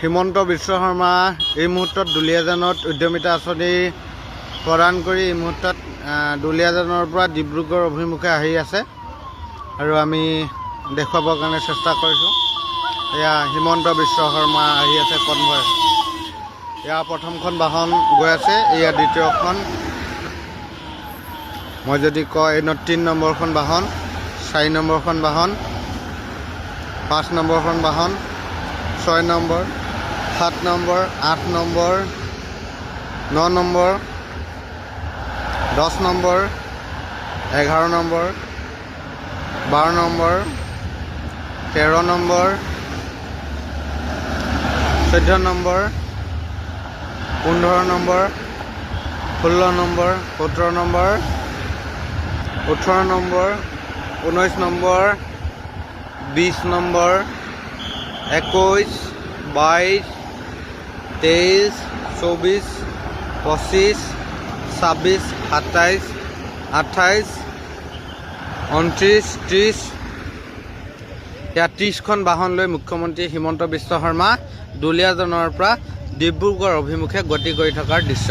হিমন্ত বিশ্ব শৰ্মা এই মুহূৰ্তত দুলীয়াজানত উদ্যমিতা আঁচনি প্ৰদান কৰি এই মুহূৰ্তত দুলীয়াজানৰ পৰা ডিব্ৰুগড় অভিমুখে আহি আছে আৰু আমি দেখুৱাবৰ কাৰণে চেষ্টা কৰিছোঁ। এয়া হিমন্ত বিশ্ব শৰ্মা আহি আছে কনভয়। এয়া প্ৰথমখন বাহন গৈ আছে, এয়া দ্বিতীয়খন। মই যদি কওঁ এই 3 নম্বৰখন বাহন, 4 নম্বৰখন বাহন, 5 নম্বৰখন বাহন, 6 number, 7 number, 8 number, 9 number, 10 number, 11 number, 12 number, 13 number, 14 number, 15 number, 16 number, 17 number, 18 number, 19 number, 20 number, 21, 22, 23, 24, 25, 26, 27, 28, 29, 30। এয়া 30খন বাহন লৈ মুখ্যমন্ত্ৰী হিমন্ত বিশ্ব শৰ্মা দুলীয়াজানৰ পৰা ডিব্ৰুগড় অভিমুখে গতি কৰি থকাৰ দৃশ্য।